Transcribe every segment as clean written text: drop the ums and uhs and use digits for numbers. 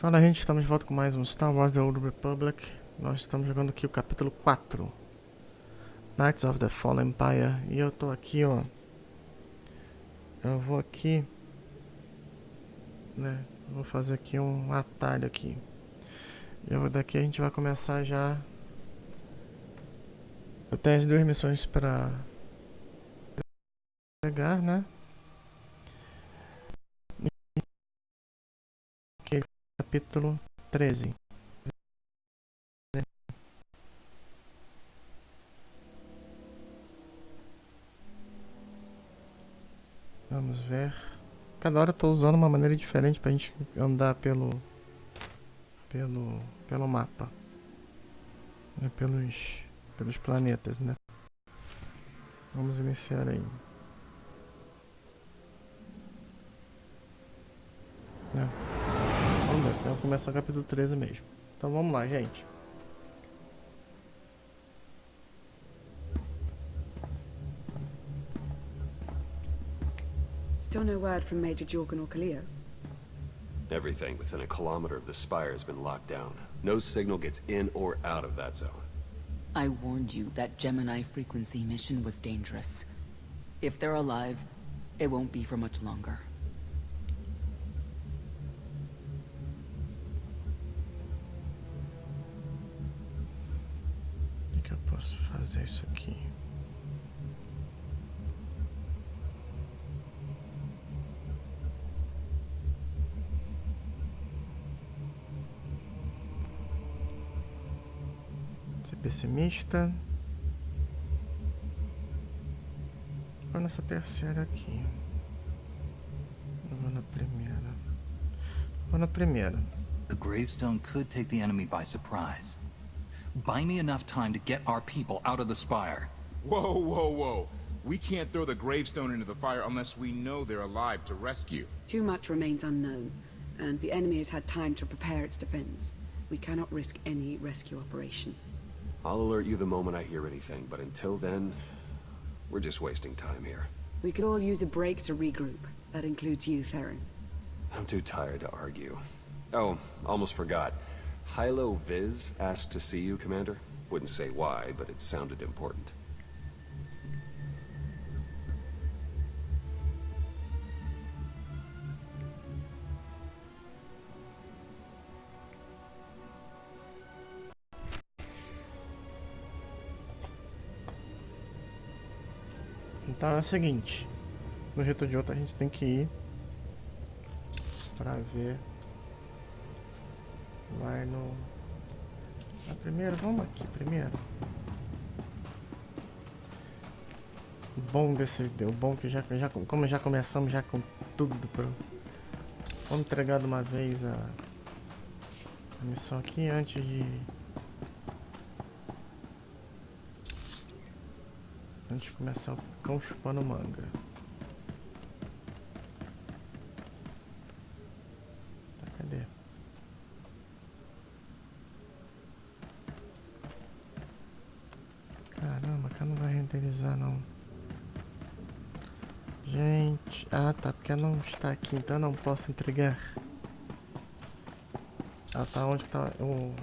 Fala, gente, estamos de volta com mais um Star Wars The Old Republic. Nós estamos jogando aqui o capítulo 4, Knights of the Fallen Empire. E eu tô aqui, ó. Eu vou aqui, né? Vou fazer aqui um atalho aqui. Daqui a gente vai começar já. Eu tenho as duas missões pra pegar, né? Aqui, capítulo 13. Vamos ver. Cada hora eu tô usando uma maneira diferente pra gente andar pelo mapa. Né? Pelos planetas, né? Vamos iniciar aí. Né? Vamos começar o capítulo 13 mesmo. Então vamos lá, gente. Still no word from Major Jorgen or Kaleo? Everything within a kilometer of the spire has been locked down. No signal gets in or out of that zone. I warned you that Gemini frequency mission was dangerous. If they're alive, it won't be for much longer. O que eu posso fazer isso aqui? Ser pessimista. Vou nessa terceira aqui. Eu vou na primeira. Vou na primeira. The gravestone could take the enemy by surprise. Buy me enough time to get our people out of the spire. Whoa, whoa, whoa. We can't throw the gravestone into the fire unless we know they're alive to rescue. Too much remains unknown, and the enemy has had time to prepare its defense. We cannot risk any rescue operation. I'll alert you the moment I hear anything, but until then, we're just wasting time here. We could all use a break to regroup. That includes you, Theron. I'm too tired to argue. Oh, almost forgot. Hylo Viz asked to see you, Commander. Wouldn't say why, but it sounded important. Então é o seguinte. No jeito de outro a gente tem que ir pra ver. Vai no... primeiro, vamos aqui primeiro. O bom que como já começamos já com tudo vamos entregar de uma vez a missão aqui antes de começar o cão chupando manga. Tá, cadê? Caramba, cá não vai renderizar não. Gente, tá, porque não está aqui, então eu não posso entregar. Tá onde tá o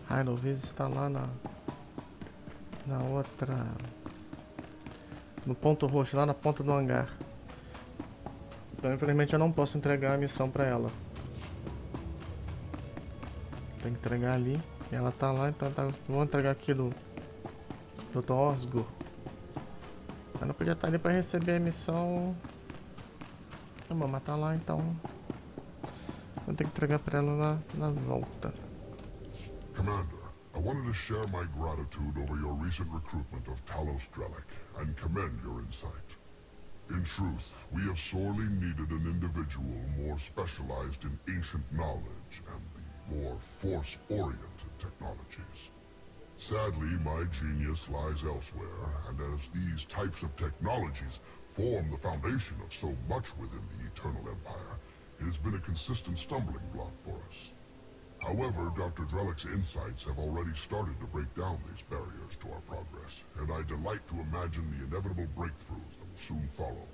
Hylo Viz está lá na outra, no ponto roxo, lá na ponta do hangar. Então infelizmente eu não posso entregar a missão pra ela. Tem que entregar ali. Ela tá lá, então vou entregar aqui do Dr. Osgur. Ela podia estar ali pra receber a missão. Não vou matar lá, então vou ter que entregar pra ela na volta. Commander, I wanted to share my gratitude over your recent recruitment of Talos Drellic and commend your insight. In truth, we have sorely needed an individual more specialized in ancient knowledge and the more force-oriented technologies. Sadly, my genius lies elsewhere, and as these types of technologies form the foundation of so much within the Eternal Empire, it has been a consistent stumbling block for us. However, Dr. Drellick's insights have already started to break down these barriers to our progress, and I delight to imagine the inevitable breakthroughs that will soon follow.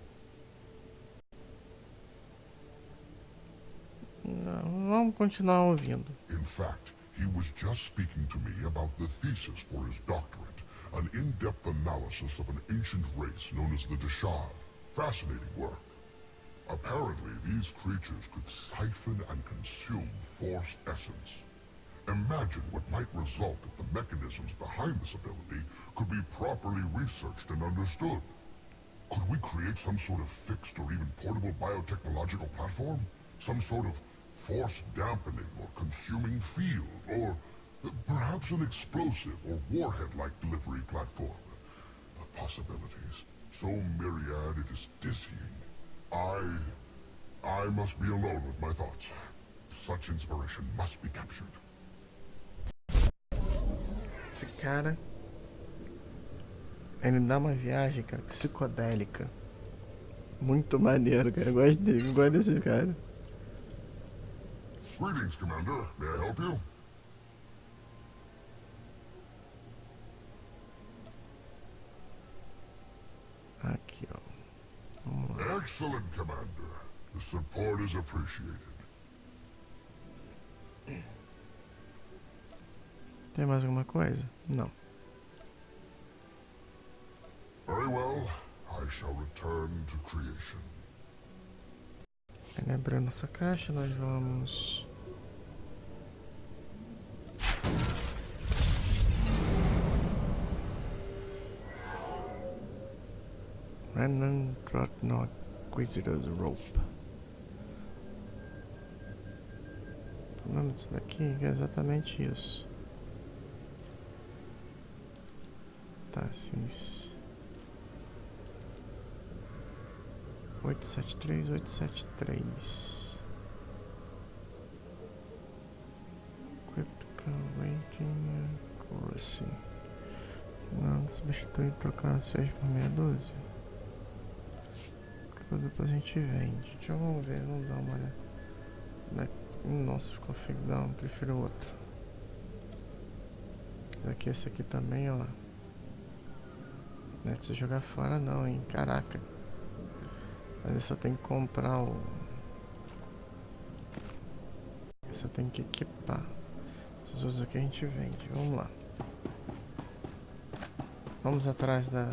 vamos continuar ouvindo. In fact, he was just speaking to me about the thesis for his doctorate, an in-depth analysis of an ancient race known as the Deshad. Fascinating work. Apparently, these creatures could siphon and consume Force essence. Imagine what might result if the mechanisms behind this ability could be properly researched and understood. Could we create some sort of fixed or even portable biotechnological platform? Some sort of force dampening or consuming field, or perhaps an explosive or warhead-like delivery platform. The possibilities, so myriad it is dizzying. I must be alone with my thoughts. Such inspiration must be captured. Esse cara, ele dá uma viagem, cara, psicodélica. Muito maneiro, cara. Eu gosto dele, eu gosto desse cara. Greetings, Commander. May I help you? Aqui, ó. Vamos lá. Excellent, Commander. The support is appreciated. Tem mais alguma coisa? Não. Very well. I shall return to creation. Aí, abrindo nossa caixa, nós vamos... Random Dreadnought Inquisitor's Rope. O nome disso daqui é exatamente isso. Tá, assim... 873, 873. Critical Rating Accuracy. Não, substitui trocar 6 por meia dúzia. Depois a gente vende. Deixa eu vamos ver, vamos dar uma olhada. Nossa, ficou feio. Não, prefiro o outro. Esse aqui também, ó. Não é de você jogar fora não, hein. Caraca. Mas esse eu tenho que comprar o... Esse eu tenho que equipar. Esses outros aqui a gente vende. Vamos lá. Vamos atrás da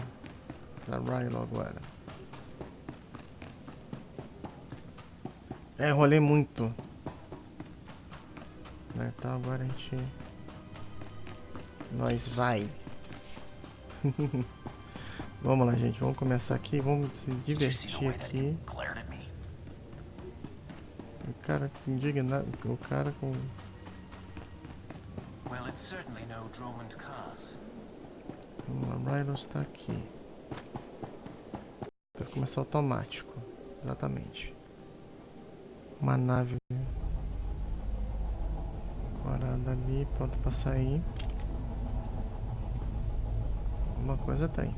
Rilo agora. Rolei muito. Então agora a gente... Nós vai. Vamos lá, gente. Vamos começar aqui. Vamos se divertir aqui. O cara indignado. O cara com... Vamos lá, Rilo está aqui. Vai começar automático. Exatamente. Uma nave corada ali, pronto pra sair. Uma coisa tem.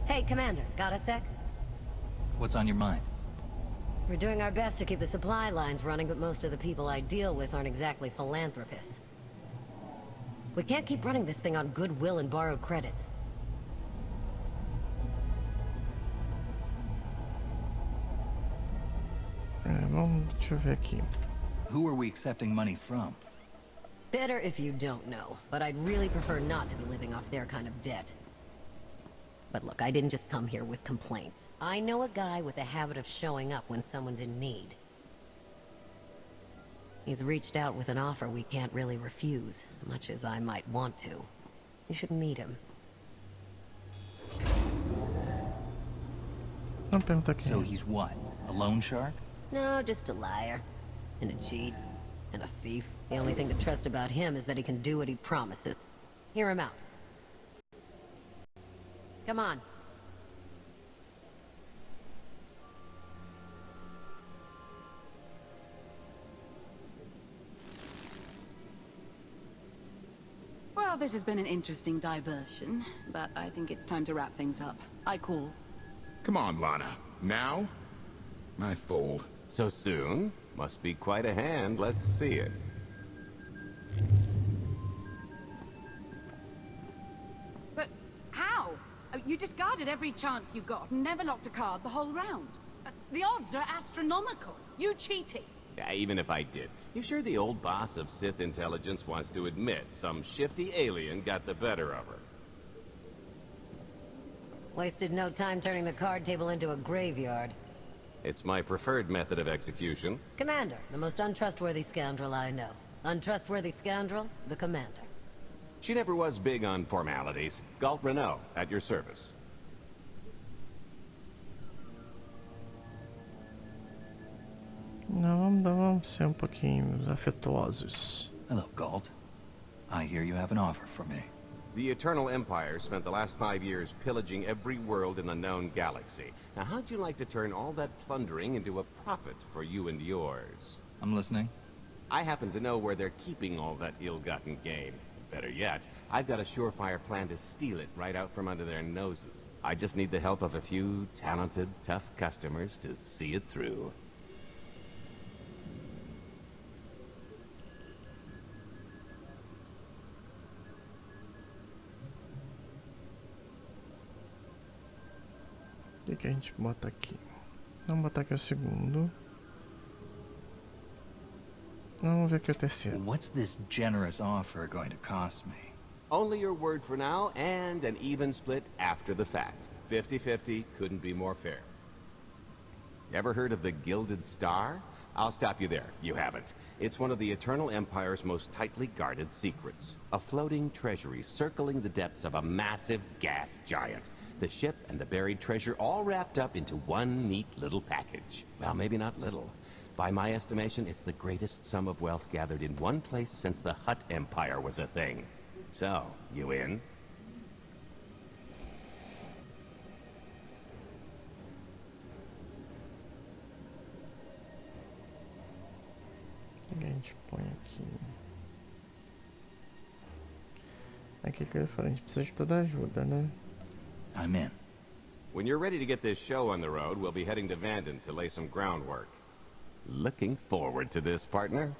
Hey, Commander, got a sec? What's on your mind? We're doing our best to keep the supply lines running, but most of the people I deal with aren't exactly philanthropists. We can't keep running this thing on goodwill and borrowed credits. Deixa eu ver aqui. Who are we accepting money from? Better if you don't know, but I'd really prefer not to be living off their kind of debt. But look, I didn't just come here with complaints. I know a guy with a habit of showing up when someone's in need. He's reached out with an offer we can't really refuse, much as I might want to. You should meet him. Não pergunta quem. So he's what? A loan shark? No, just a liar. And a cheat. And a thief. The only thing to trust about him is that he can do what he promises. Hear him out. Come on. Well, this has been an interesting diversion, but I think it's time to wrap things up. I call. Come on, Lana. Now? I fold. So soon? Must be quite a hand. Let's see it. But how? You discarded every chance you got and never locked a card the whole round. The odds are astronomical. You cheated. Yeah, even if I did. You sure the old boss of Sith intelligence wants to admit some shifty alien got the better of her? Wasted no time turning the card table into a graveyard. It's my preferred method of execution. Commander, the most untrustworthy scoundrel I know. Untrustworthy scoundrel, the Commander. She never was big on formalities. Galt Renault, at your service. Não, vamos ser um pouquinho afetuosos. Hello, Galt. I hear you have an offer for me. The Eternal Empire spent the last 5 years pillaging every world in the known galaxy. Now, how'd you like to turn all that plundering into a profit for you and yours? I'm listening. I happen to know where they're keeping all that ill-gotten gain. Better yet, I've got a surefire plan to steal it right out from under their noses. I just need the help of a few talented, tough customers to see it through. O que a gente bota aqui? Vamos botar aqui o segundo. Vamos ver aqui o terceiro. What's this generous offer going to cost me? Only your word for now, and an even split after the fact. 50-50 couldn't be more fair. Ever heard of the Gilded Star? I'll stop you there. You haven't. It's one of the Eternal Empire's most tightly guarded secrets. A floating treasury circling the depths of a massive gas giant. The ship and the buried treasure all wrapped up into one neat little package. Well, maybe not little. By my estimation, it's the greatest sum of wealth gathered in one place since the Hutt Empire was a thing. So, you in? O que a gente põe aqui? Aqui que eu falei, a gente precisa de toda ajuda, né? I'm in. When you're ready to get this show on the road, we'll be heading to Vanden to lay some groundwork. Looking forward to this, partner.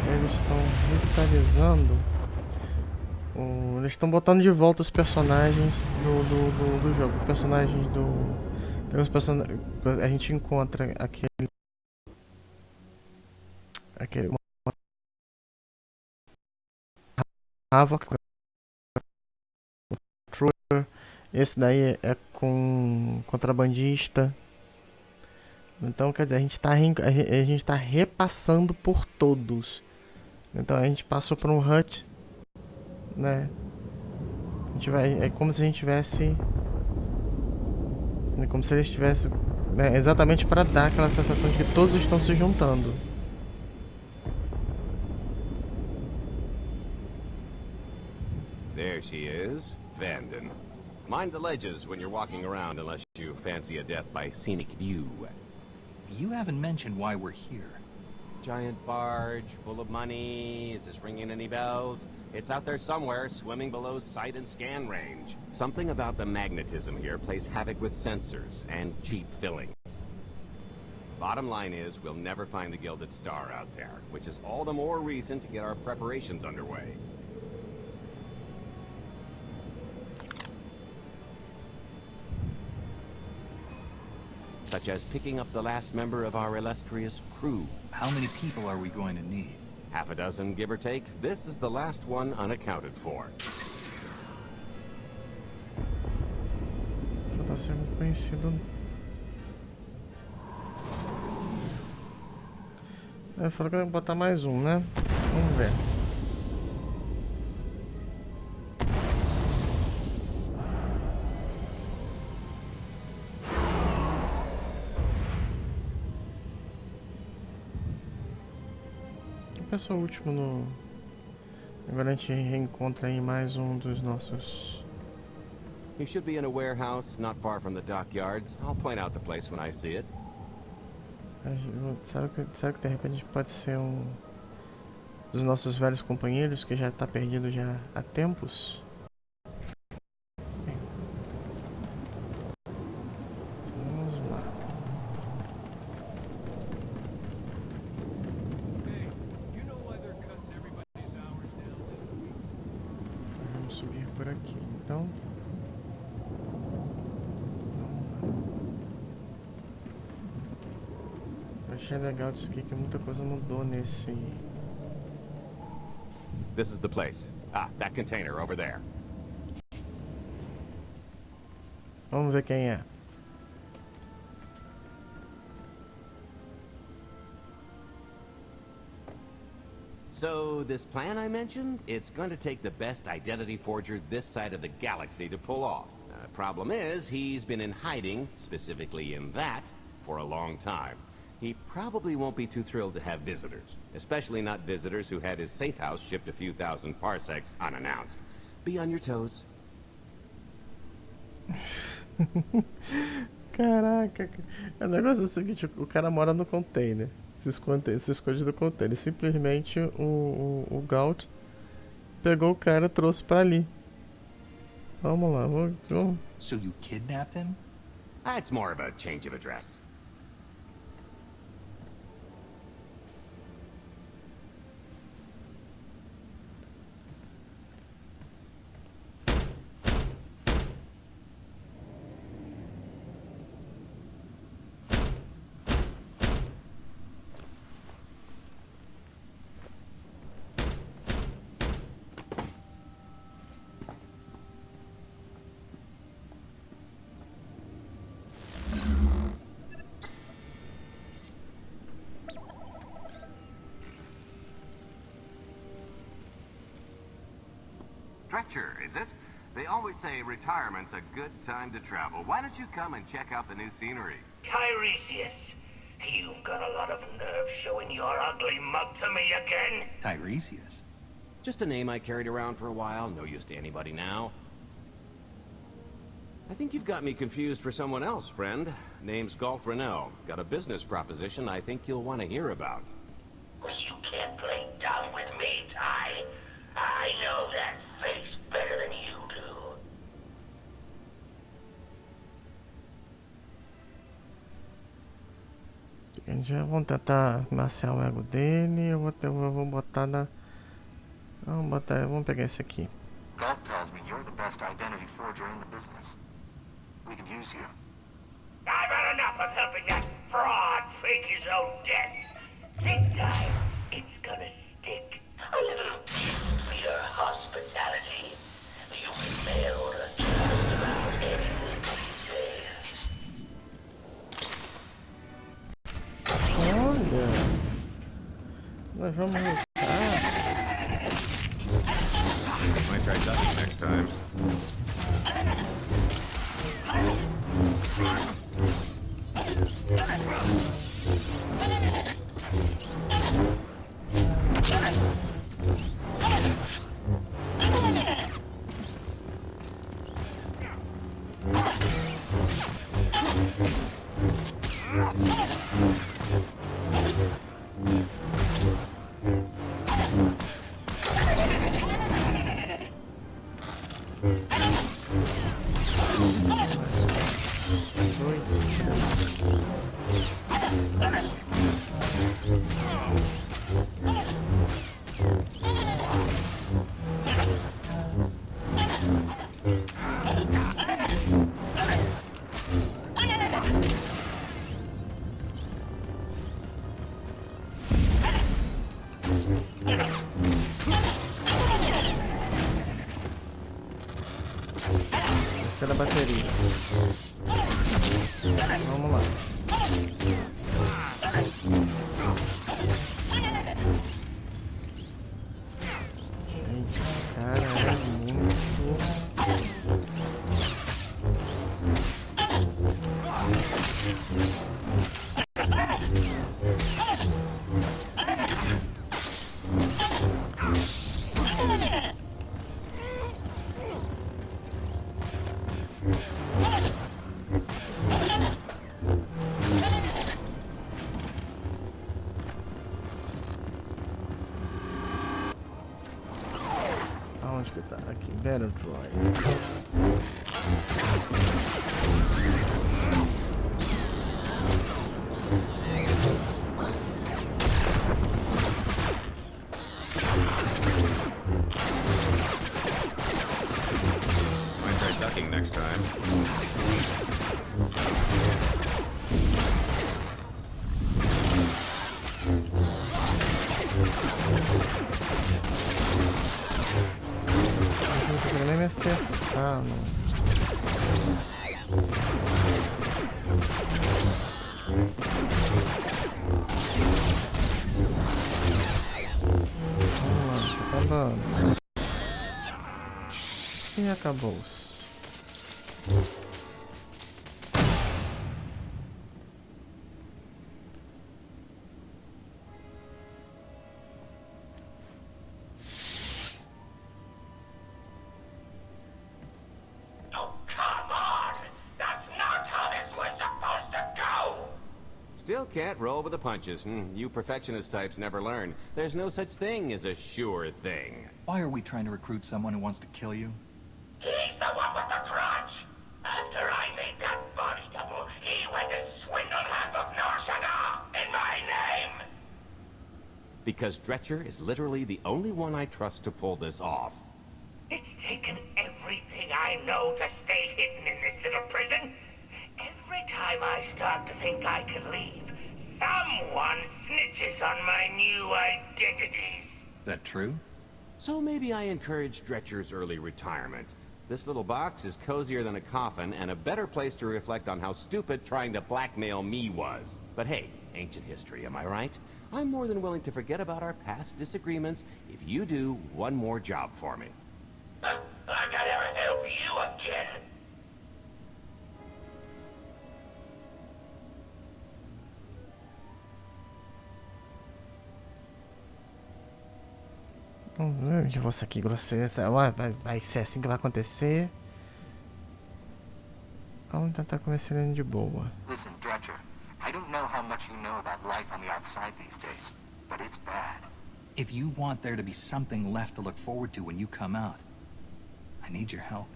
Eles estão revitalizando. Eles estão botando de volta os personagens do jogo. Personagens do. Tem uns personagens. A gente encontra aquele. Havoc. Esse daí é com contrabandista. Então, quer dizer, a gente tá repassando por todos. Então a gente passou por um hut, né? A gente vai, é como se a gente tivesse, é como se eles tivessem, né, exatamente para dar aquela sensação de que todos estão se juntando. There she is, Vanden. Mind the ledges when you're walking around unless you fancy a death by scenic view. You haven't mentioned why we're here. Giant barge, full of money. Is this ringing any bells? It's out there somewhere, swimming below sight and scan range. Something about the magnetism here plays havoc with sensors and cheap fillings. Bottom line is, we'll never find the Gilded Star out there, which is all the more reason to get our preparations underway. Such as picking up the last member of our illustrious crew. How many people are we going to need? Half a dozen, give or take. This is the last one unaccounted for. Já tá sendo conhecido. Falou que eu vou botar mais um, né? Vamos ver. Esse é o último no... Agora a gente reencontra aí mais um dos nossos... You should be in a warehouse not far from the dockyards. I'll point out the place when I see it. Será que de repente pode ser um dos nossos velhos companheiros que já está perdido já há tempos? Vamos lá. Hey, you know why they're cutting por aqui, então. Eu achei legal disso aqui que muita coisa mudou nesse. This is the place. Ah, that container over there. Vamos ver quem é. So, this plan I mentioned, it's going to take the best identity forger this side of the galaxy to pull off. Problem is, he's been in hiding, specifically in that, for a long time. He probably won't be too thrilled to have visitors, especially not visitors who had his safe house shipped a few thousand parsecs unannounced. Be on your toes. Caraca, o negócio é o seguinte, o cara mora no container. Se esconde do container. Simplesmente o Gaut pegou o cara e trouxe pra ali. Vamos lá, vamos. So you kidnapped him? It's more of a change of address. Stretcher, is it? They always say retirement's a good time to travel. Why don't you come and check out the new scenery? Tiresias, you've got a lot of nerve showing your ugly mug to me again. Tiresias? Just a name I carried around for a while, no use to anybody now. I think you've got me confused for someone else, friend. Name's Galt Renell. Got a business proposition I think you'll want to hear about. You can't play dumb with me, Ty. I know that face better than you do. Já vamos tentar maciar o ego dele. Eu vou botar na. Vamos pegar esse aqui. Galt tells me you're the best identity forger in the business. We could use you. I've had enough of helping that fraud fake his own death. This time, it's gonna stick. A little gift for your hospitality. You failed to turn around anything these days. Olha, nós vamos lutar. Might try ducking next time. Terceira bateria. Vamos lá. Gente, esse cara é muito... Aonde que tá? Aqui, Battle Droid. next time. Não consigo nem me acertar, não. Tá acabando. E acabou-se. Still can't roll with the punches. You perfectionist types never learn. There's no such thing as a sure thing. Why are we trying to recruit someone who wants to kill you? He's the one with the crutch. After I made that body double, he went to swindle half of Norshana in my name. Because Dretcher is literally the only one I trust to pull this off. It's taken everything I know to stay hidden in this little prison. Every time I start to think I can leave, someone snitches on my new identities. That true? So maybe I encourage Dretcher's early retirement. This little box is cozier than a coffin and a better place to reflect on how stupid trying to blackmail me was. But hey, ancient history, am I right? I'm more than willing to forget about our past disagreements if you do one more job for me. I gotta help you again. De você aqui, grosseiro. Vai ser assim que vai acontecer. Vamos tentar convencer ele de boa. Listen, Dretcher, I don't know how much you know about life on the outside these days, but it's bad. If you want there to be something left to look forward to when you come out, I need your help.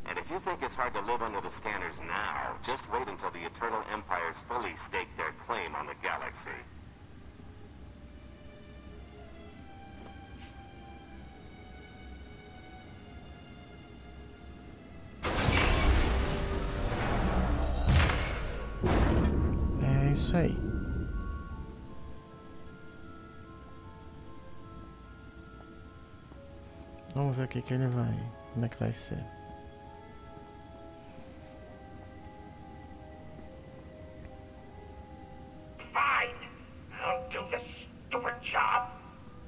And if you think it's hard to live under the scanners now, just wait until the Eternal Empires fully stake their claim on the galaxy. É isso aí. Vamos ver o que ele vai. Como é que vai ser. Fine. I'll do the stupid job.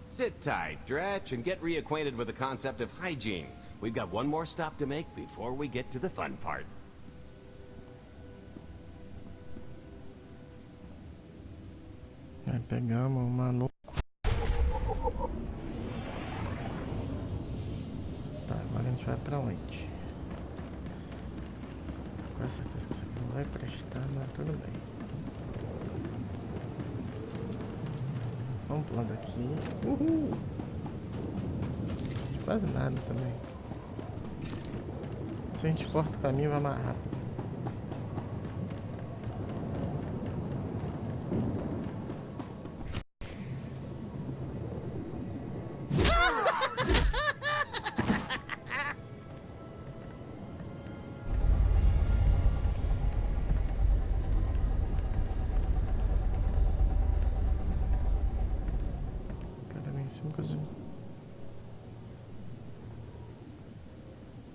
Sit tight, Dretch, and get reacquainted with the concept of hygiene. We've got one more stop to make before we get to the fun part. Aí pegamos o maluco. Tá, agora a gente vai pra onde? Com certeza que isso aqui não vai prestar, mas tudo bem. Vamos pular daqui. Uhul! Quase nada também. Se a gente corta o caminho, vai mais rápido.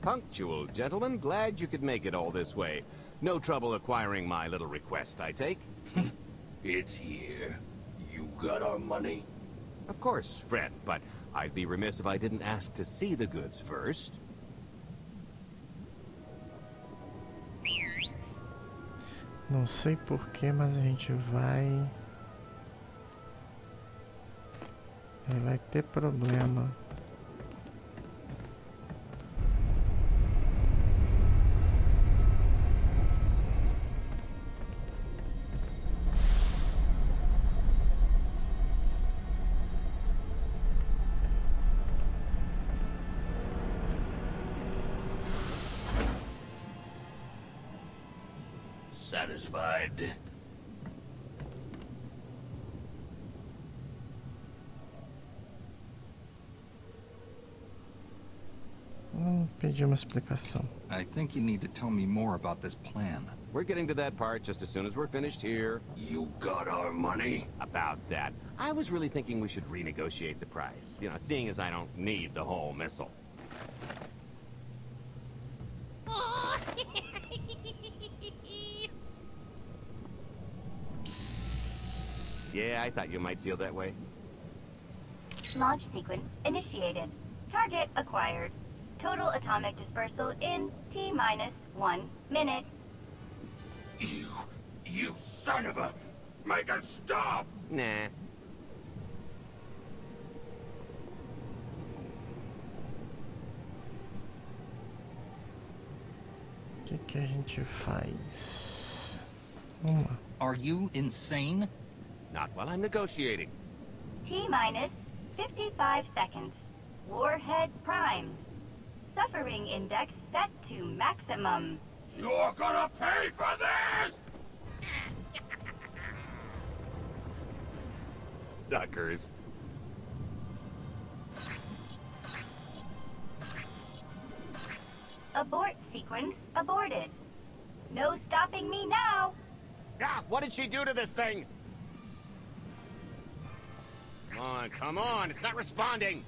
Punctual, gentlemen. Glad you could make it all this way. No trouble acquiring my little request, I take? It's here. You got our money? Of course, friend, but I'd be remiss if I didn't ask to see the goods first. Não sei porquê, mas a gente vai... Vai ter problema. Satisfied? Pedir uma explicação. I think you need to tell me more about this plan. We're getting to that part just as soon as we're finished here. You got our money? About that. I was really thinking we should renegotiate the price. You know, seeing as I don't need the whole missile. Yeah, I thought you might feel that way. Launch sequence initiated. Target acquired. Total atomic dispersal in T-1 minute. You son of a... Make it stop! Nah. O que a gente faz? Vamos lá. Are you insane? Not while I'm negotiating. T-minus 55 seconds. Warhead primed. Suffering index set to maximum. You're gonna pay for this! Suckers. Abort sequence aborted. No stopping me now. Ah, what did she do to this thing? Come on, it's not responding.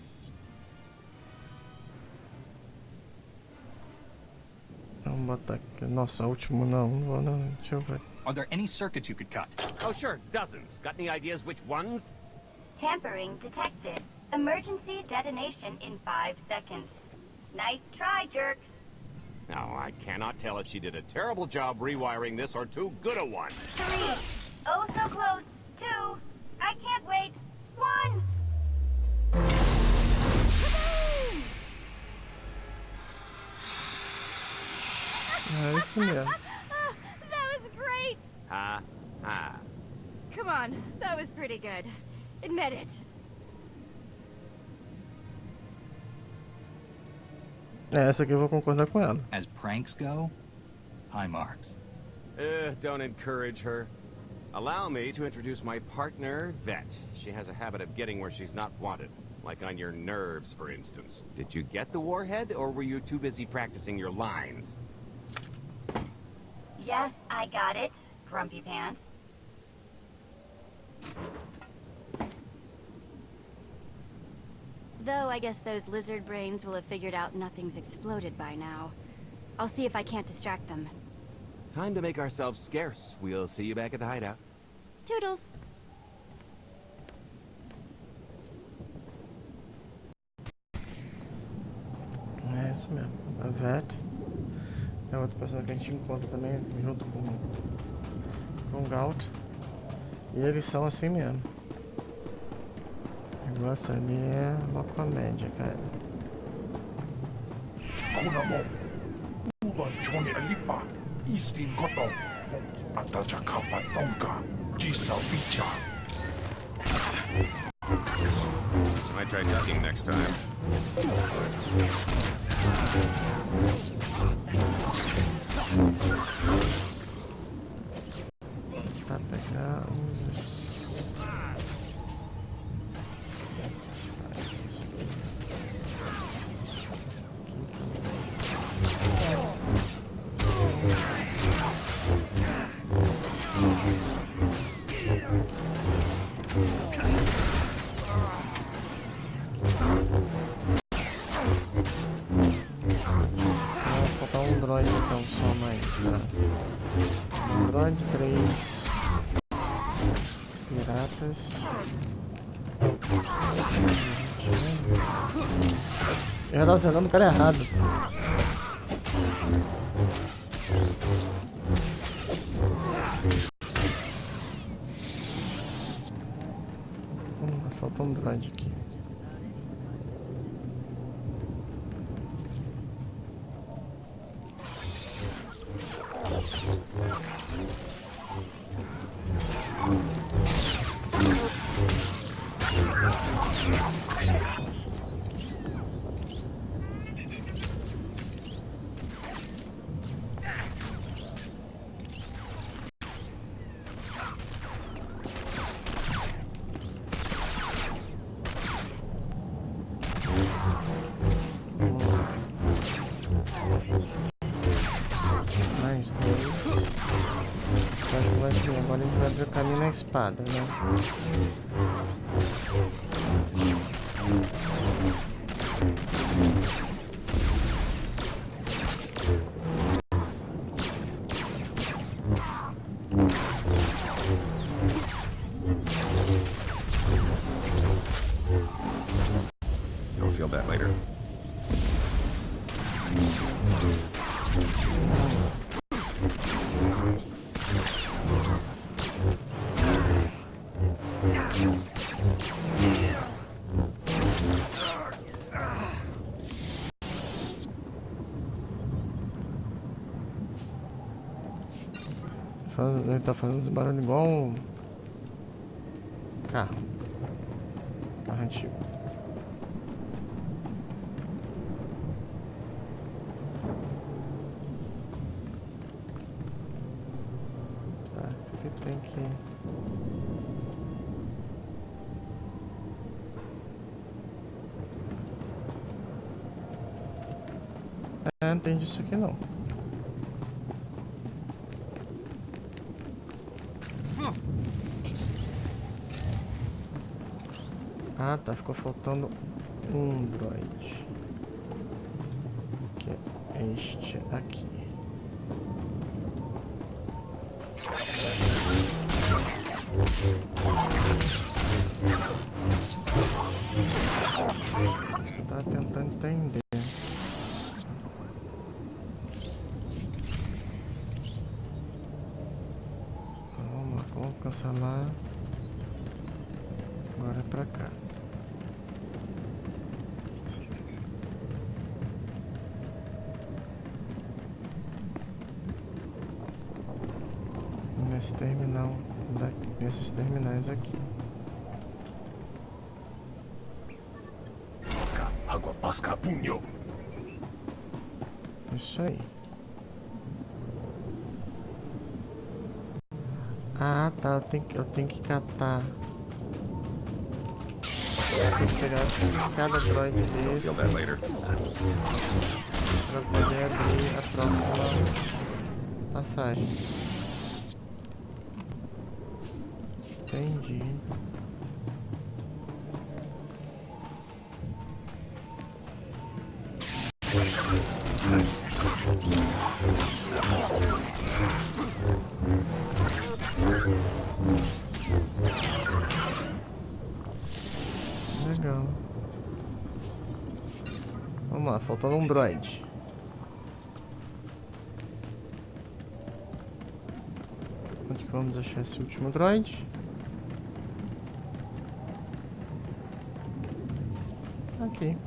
Vamos botar aqui. Nossa, último não. Não vou não. Deixa eu ver. Are there any circuits you could cut? Oh, sure, dozens. Got any ideas which ones? Tampering detected. Emergency detonation in 5 seconds. Nice try, jerks. Now, I cannot tell if she did a terrible job rewiring this or too good a one. 3. Oh, so close. 2. I can't wait. 1. É isso mesmo. That was great! Ha, ha. Come on, that was pretty good. Admit it. Essa aqui eu vou concordar com ela. As pranks go, high marks. Don't encourage her. Allow me to introduce my partner, Vet. She has a habit of getting where she's not wanted. Like on your nerves, for instance. Did you get the warhead, or were you too busy practicing your lines? Yes, I got it. Grumpy pants. Though I guess those lizard brains will have figured out nothing's exploded by now. I'll see if I can't distract them. Time to make ourselves scarce. We'll see you back at the hideout. Toodles! É isso mesmo. A Vet é outra pessoa que a gente encontra também junto com o Gaut. E eles são assim mesmo. O negócio ali é uma comédia, cara. Kunamo, Uban Johnny Alipa, Eastin Koto, Ataja Kappa Tonka, Jisa Bicha. Might try ducking next time. Pra pegar os... Faltar um droid então, só mais pra... Droid 3 piratas. Eu já tava sentando o cara errado. Falta um droid aqui. Agora a gente vai abrir o caminho na espada, né? You'll feel that later. Ele tá fazendo esse barulho igual um carro antigo. Tá, isso aqui tem que... não entendi isso aqui não. Ah, tá, ficou faltando um droid. Que é este aqui. Isso que eu tava tentando entender. Vamos cancelar. Agora é pra cá. Nesse terminal, nesses terminais aqui. Isso aí. Ah, tá. Eu tenho que catar. Eu tenho que pegar cada droid desse pra poder abrir a próxima passagem. Entendi. Legal. Vamos lá, faltando um droid. Onde que vamos achar esse último droid? Aqui.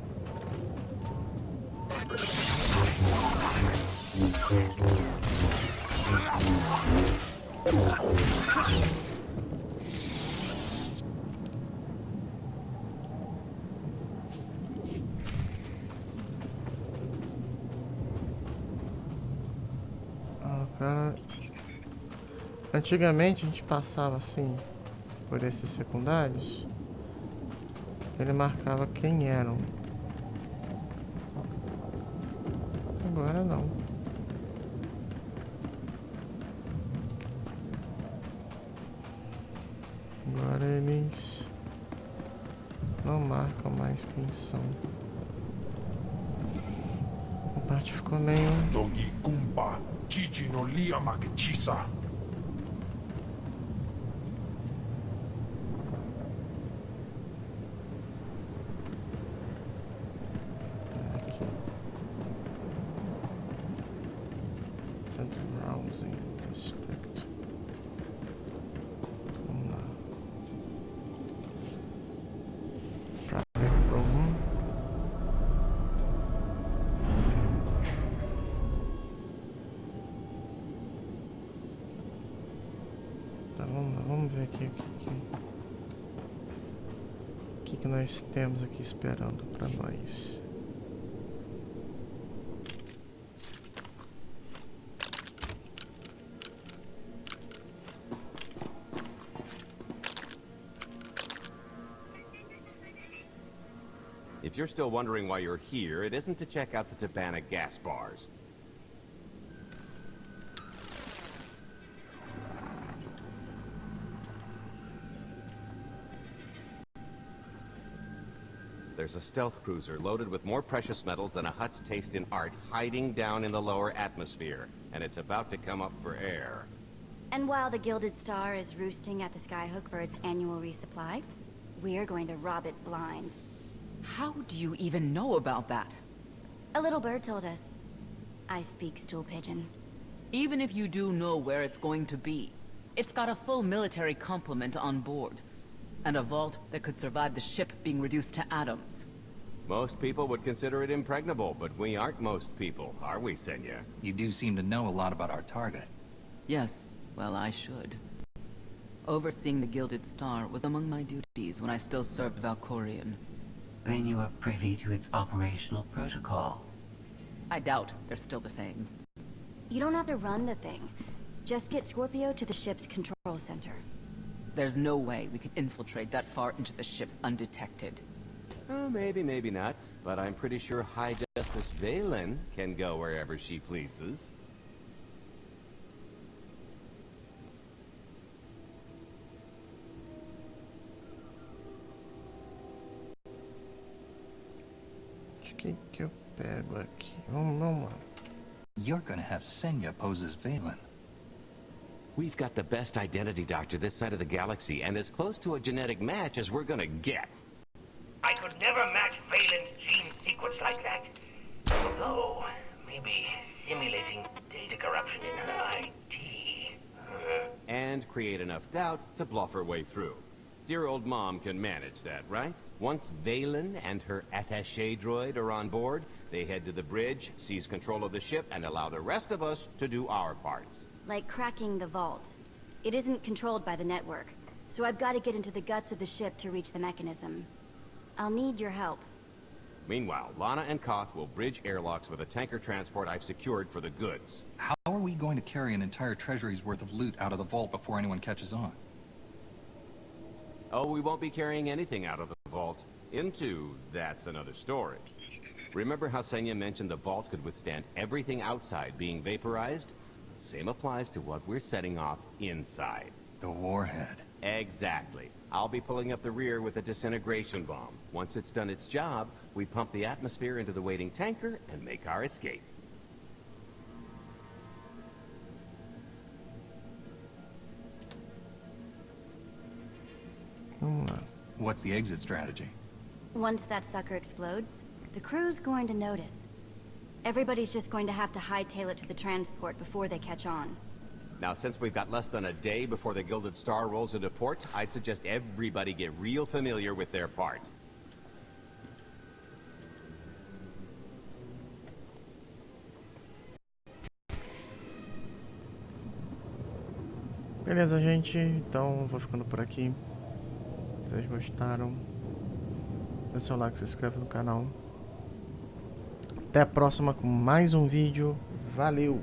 Ah, cara... Antigamente a gente passava assim por esses secundários. Ele marcava quem eram. Agora não. Agora eles não marcam mais quem são. A parte ficou meio... Dogi Kumpa, Chichi no Liamakchisa. Aqui. Central Housing District. Vamos lá. Private Room. Tá, vamos lá, vamos ver aqui o que nós temos aqui esperando pra nós. If you're still wondering why you're here, it isn't to check out the Tabana gas bars. there's a stealth cruiser loaded with more precious metals than a hut's taste in art hiding down in the lower atmosphere, and it's about to come up for air. And while the Gilded Star is roosting at the Skyhook for its annual resupply, we're going to rob it blind. How do you even know about that? A little bird told us. I speak stool pigeon. Even if you do know where it's going to be, it's got a full military complement on board. And a vault that could survive the ship being reduced to atoms. Most people would consider it impregnable, but we aren't most people, are we, Senya? You do seem to know a lot about our target. Yes, well, I should. Overseeing the Gilded Star was among my duties when I still served Valkorion. Then you are privy to its operational protocols. I doubt they're still the same. You don't have to run the thing. Just get Scorpio to the ship's control center. There's no way we could infiltrate that far into the ship undetected. Oh, maybe, maybe not. But I'm pretty sure High Justice Valen can go wherever she pleases. Que eu pego aqui? Vamos lá. You're gonna have Senya pose as Valen. We've got the best identity doctor this side of the galaxy, and as close to a genetic match as we're gonna get. I could never match Valen's gene sequence like that. Although, maybe simulating data corruption in her IT. And create enough doubt to bluff her way through. Dear old mom can manage that, right? Once Valen and her attaché droid are on board, they head to the bridge, seize control of the ship, and allow the rest of us to do our parts. Like cracking the vault. It isn't controlled by the network, so I've got to get into the guts of the ship to reach the mechanism. I'll need your help. Meanwhile, Lana and Koth will bridge airlocks with a tanker transport I've secured for the goods. How are we going to carry an entire treasury's worth of loot out of the vault before anyone catches on? Oh, we won't be carrying anything out of the vault. Into, that's another story. Remember how Senya mentioned the vault could withstand everything outside being vaporized? Same applies to what we're setting off inside. The warhead. Exactly. I'll be pulling up the rear with a disintegration bomb. Once it's done its job, we pump the atmosphere into the waiting tanker and make our escape. What's the exit strategy? Once that sucker explodes, the crew's going to notice. Everybody's just going to have to hightail it to the transport before they catch on. Now, since we've got less than a day before the Gilded Star rolls into port, I suggest everybody get real familiar with their part. Beleza, gente. Então, vou ficando por aqui. Se vocês gostaram, deixa seu like, se inscreve no canal. Até a próxima com mais um vídeo. Valeu!